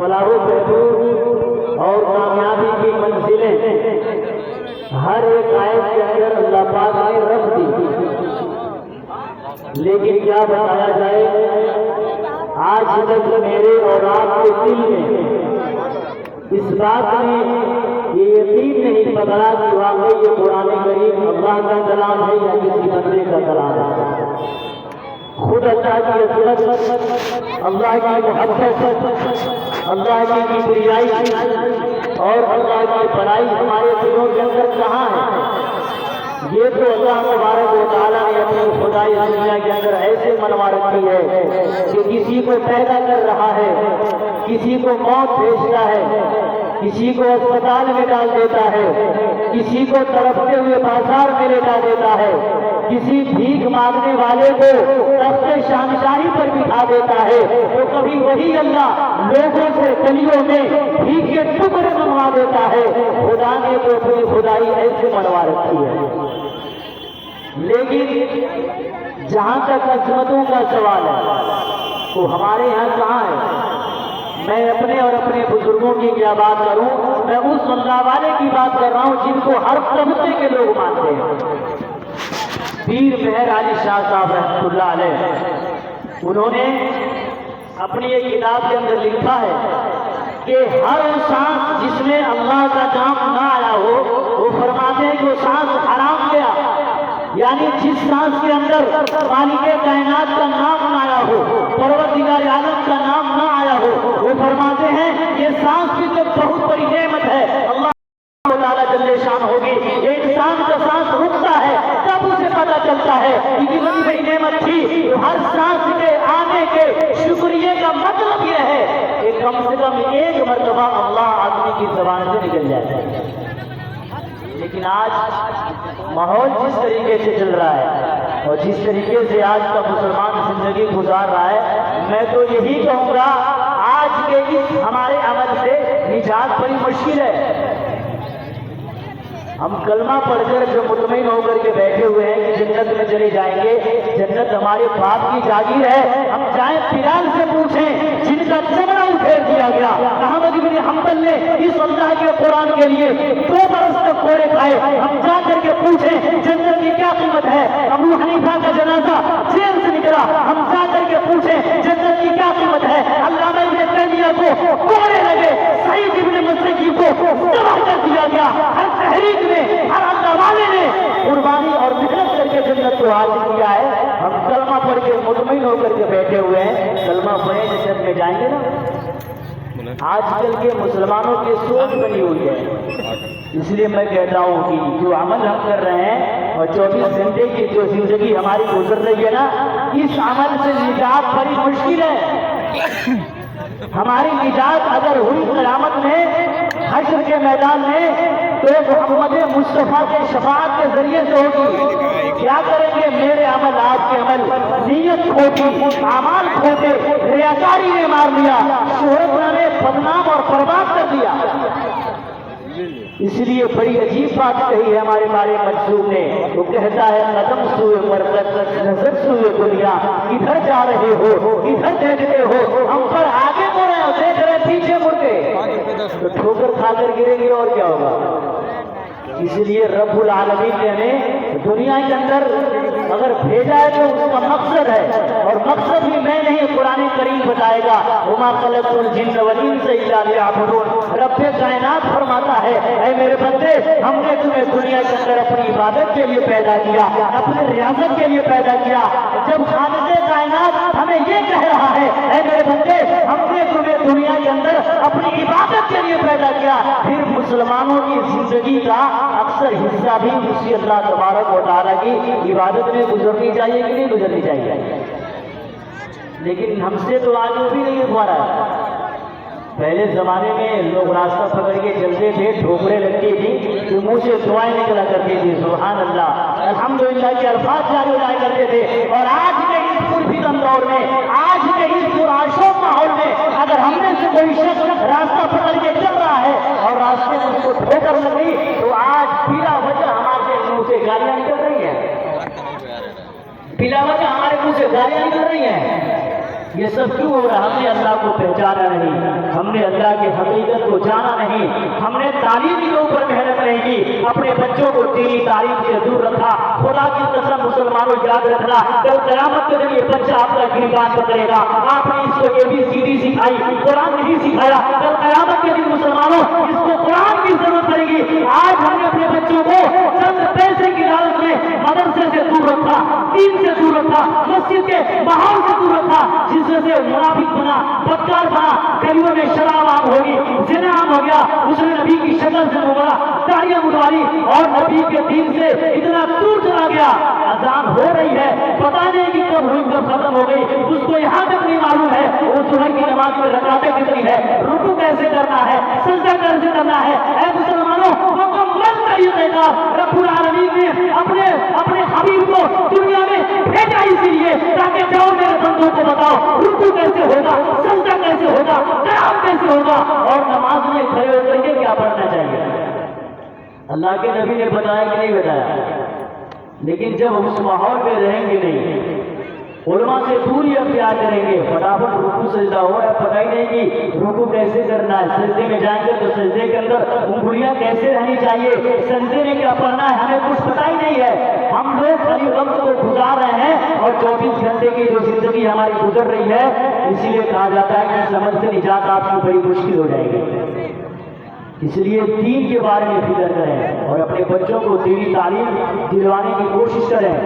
فلاح و بہبود اور کامیابی کی منزلیں ہر ایک آیت کے اندر اللہ پاک نے رکھ دی، لیکن کیا بتایا جائے، آج تک میرے اور آپ کے دل میں اس بات میں یہ یقین نہیں پکڑا کہ واقعی یہ قرآن کریم اللہ کا کلام ہے یا کسی بندے کا کلام ہے۔ خود اللہ کی عظمت، اللہ کی محبت، اللہ کی کبریائی اور اللہ کی بڑائی ہمارے دلوں کے اندر کہاں ہے؟ یہ تو اللہ تبارک و تعالیٰ نے اپنی خدائی دنیا کے اندر ایسے منوا رکھی ہے کہ کسی کو پیدا کر رہا ہے، کسی کو موت بھیجتا ہے، کسی کو اسپتال میں ڈال دیتا ہے، کسی کو تڑپتے ہوئے بازار میں لٹا دیتا ہے، کسی بھیک مانگنے والے کو تخت شاہنشاہی پر بٹھا دیتا ہے، تو کبھی وہی اللہ لوگوں سے گلیوں میں بھیک کے ٹکڑے منوا دیتا ہے۔ خدا نے تو اپنی خدائی ایسے منوا رکھی ہے۔ لیکن جہاں تک عظمتوں کا سوال ہے تو ہمارے یہاں کہاں ہے؟ میں اپنے اور اپنے بزرگوں کی کیا بات کروں، میں اس اللہ والے کی بات کر رہا ہوں جن کو ہر طبقے کے لوگ مانتے ہیں۔ پیر مہر علی شاہ صاحب رحمۃ اللہ علیہ، انہوں نے اپنی ایک کتاب کے اندر لکھا ہے کہ ہر وہ سانس جس میں اللہ کا نام نہ آیا ہو، وہ فرماتے ہیں کہ وہ سانس حرام گیا۔ یعنی جس سانس کے اندر مالک کائنات کا نام نہ آیا ہو، پروردگار عالم کا نام نہ آیا ہو، وہ فرماتے ہیں یہ سانس کی تو بہت بڑی نعمت ہے، اللہ تعالیٰ جل شان ہوگی۔ یہ انسان کا سانس رکتا ہے تب اسے پتہ چلتا ہے کہ کتنی بڑی نعمت تھی۔ ہر سانس کے آنے کے شکریہ کا مطلب یہ ہے کہ کم سے کم ایک مرتبہ اللہ آدمی کی زبان سے نکل جاتا ہے۔ لیکن آج ماحول جس طریقے سے چل رہا ہے اور جس طریقے سے آج کا مسلمان زندگی گزار رہا ہے، میں تو یہی کہوں گا آج کے اس ہمارے عمل سے نجات بڑی مشکل ہے۔ ہم کلمہ پڑھ کر جو مطمئن ہو کر کے بیٹھے ہوئے ہیں کہ جنت میں چلے جائیں گے، جنت ہمارے باپ کی جاگیر ہے، ہم جائیں بلال سے پوچھیں جن کا چمڑا ادھیڑ دیا گیا، احمد بن حنبل نے اس اللہ کے قرآن کے لیے 2 برس تک کوڑے کھائے، ہم جا کر کے پوچھیں جنت کی کیا قیمت ہے۔ ابو حنیفہ کا جنازہ جیل سے نکلا، ہم جا کر کے پوچھیں جنت کی کیا قیمت ہے۔ علامہ ابن تیمیہ کو کوڑے لگے، سعید ابن مسیح کو تباہ کر دیا گیا۔ ہر تحریک ہر اللہ والے نے قربانی اور محنت کر کے جنت کو حاصل کیا ہے۔ ہم کلمہ پڑھ کے مطمئن ہو کر کے بیٹھے ہوئے ہیں، کلمہ پڑھیں جنت میں جائیں گے نا۔ آج کل کے مسلمانوں کی سوچ بنی ہوئی ہے، اس لیے میں کہتا ہوں کہ جو عمل ہم کر رہے ہیں اور 24 گھنٹے کی جو زندگی ہماری گزر رہی ہے نا، اس عمل سے نجات بڑی مشکل ہے۔ ہماری نجات اگر ہوئی قیامت میں، حشر کے میدان میں، تو محمد مصطفیٰ کے شفاعت کے ذریعے سے ہوگی۔ کیا کریں گے میرے عمل، آپ کے عمل؟ نیت کھوٹی، اعمال کھوٹے، ریاکاری نے مار دیا، شہرت نے بدنام اور برباد کر دیا۔ اس لیے بڑی عجیب بات کہی ہے ہمارے بارے منصور نے، وہ کہتا ہے قدم سوئے مرکز نظر سوئے دنیا، کدھر جا رہے ہو، کدھر دیکھتے ہو، ہم پر آگے مڑ رہے ہو، دیکھ رہے پیچھے مڑ کے تو ٹھوکر کھا کر گریں گے اور کیا ہوگا۔ اس لیے رب العالمین نے ہمیں دنیا کے اندر اگر بھیجا ہے تو اس کا مقصد ہے، اور مقصد بھی میں نہیں قرآن کریم بتائے گا، وما خلقت الجن والانس الا لیعبدون۔ رب کائنات فرماتا ہے اے میرے بندے، ہم نے تمہیں دنیا کے اندر اپنی عبادت کے لیے پیدا کیا، اپنے ریاضت کے لیے پیدا کیا۔ جب خالق کائنات ہمیں یہ کہہ رہا ہے اے میرے بندے ہم نے تمہیں دنیا کے اندر اپنی عبادت کے لیے پیدا کیا، پھر مسلمانوں کی زندگی کا اکثر حصہ بھی اسی اللہ تبارک و تعالیٰ کی عبادت میں گزرنی چاہیے کہ نہیں گزرنی چاہیے۔ لیکن ہم سے تو آج وہ بھی نہیں ہوا رہا ہے۔ پہلے زمانے میں لوگ راستہ پکڑ کے چلتے تھے، ٹھوکریں لگتی تھی تو منہ سے دعائیں نکلا کرتی تھی، سبحان اللہ الحمدللہ کے الفاظ جاری جایا کرتے تھے۔ اور آج کے اس پرفتن دور میں، آج کے اس پرآشوب ماحول میں اگر ہم میں سے کوئی شخص راستہ پکڑ کے چل رہا ہے اور راستے میں اس کو ٹھوکر لگی تو آج بلا وجہ ہمارے منہ سے گالیاں نکل رہی ہیں، بلا وجہ ہمارے منہ سے گالیاں نکل رہی ہیں۔ یہ سب کیوں ہو رہا؟ ہم نے اللہ کو پہچانا نہیں، ہم نے اللہ کی حقیقت کو جانا نہیں، ہم نے تعلیم کے اوپر محنت نہیں کی، اپنے بچوں کو دینی تعلیم سے دور رکھا۔ خدا کی قسم مسلمانوں یاد رکھنا، کل قیامت کے دن یہ بچہ آپ کا گریبان پکڑے گا، آپ نے اس کو ABCD سکھائی، قرآن نہیں سکھایا، کل قیامت کے دن مسلمانوں اس کو قرآن کی ضرورت پڑے گی۔ آج ہم نے اپنے بچوں کو چند پیسے کی لالچ میں مدرسے سے دور رکھا، دین سے دور رکھا، مسجد کے ماحول سے دور رکھا، جس وجہ سے منافق بنا، بدکار بنا، گلیوں میں شراب عام ہوگی، زنا عام ہو گیا، اس نے نبی کی شکل سے مبارا، داڑیاں مڈواری اور نبی کے دین سے اتنا دور چلا گیا۔ اذان ہو رہی ہے، پتہ نہیں کہ کب ہوئی کب ختم ہو گئی، اس کو یہاں تک نہیں معلوم ہے وہ ظہر کی نماز میں رکعتیں کتنی ہے، رکوع کیسے کرنا ہے، سجدہ کیسے کرنا ہے۔ اے مسلمانوں، مکمل طریقے کا رب العالمین نے اپنے حبیب کو دنیا میں بھیجا اسی لیے تاکہ جاؤ میرے بندوں کو بتاؤ رکوع کیسے ہوگا، سجدہ کیسے ہوگا، قیام کیسے ہوگا، اور نماز میں کھڑے ہو کر کے کیا پڑھنا چاہیے۔ اللہ کے نبی نے بتایا کہ نہیں بتایا؟ لیکن جب ہم اس ماحول میں رہیں گے نہیں، علماء سے دوری اختیار کریں گے، فٹافٹ رکوع سجدہ ہو رہا ہے، پتہ ہی نہیں کہ رکوع کیسے کرنا ہے، سجدے میں جائیں گے تو سجدے کے اندر انگلیاں کیسے رہنی چاہیے، سجدے میں کیا پڑھنا ہے، ہمیں کچھ پتہ ہی نہیں ہے۔ ہم لوگ خالی وقت کو گزار رہے ہیں اور 24 گھنٹے کی جو زندگی ہماری گزر رہی ہے، اسی لیے کہا جاتا ہے کہ اس عمل سے نجات آپ کی بڑی مشکل ہو جائے گی۔ اس لیے دین کے بارے میں فکر کریں اور اپنے بچوں کو دینی تعلیم دلوانے کی کوشش کریں۔